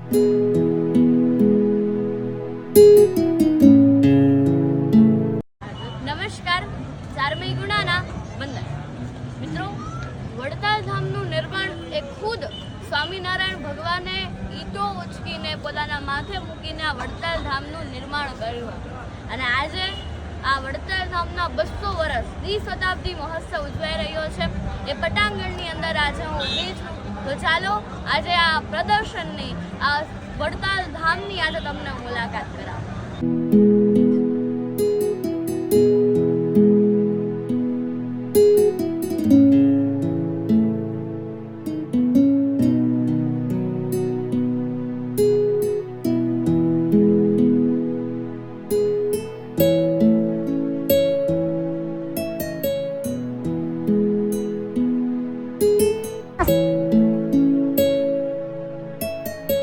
નમસ્કાર, ચારમય ગુણાના વંદન. મિત્રો, વડતાલ ધામનું નિર્માણ એ ખુદ સ્વામિનારાયણ ભગવાને ઈંટો ઉચકીને પોતાના માથે મૂકીને આ વડતાલ ધામનું નિર્માણ કર્યું. અને આજે આ વડતાલ ધામના 200 વર્ષ દ્વિશતાબ્દી મહોત્સવ ઉજવાઈ રહ્યો છે. એ પટાંગણની અંદર આજે હું ઊભી છું. તો ચાલો આજે આ પ્રદર્શનની, આ વડતાલ ધામની આજે તમને મુલાકાત કરાવું.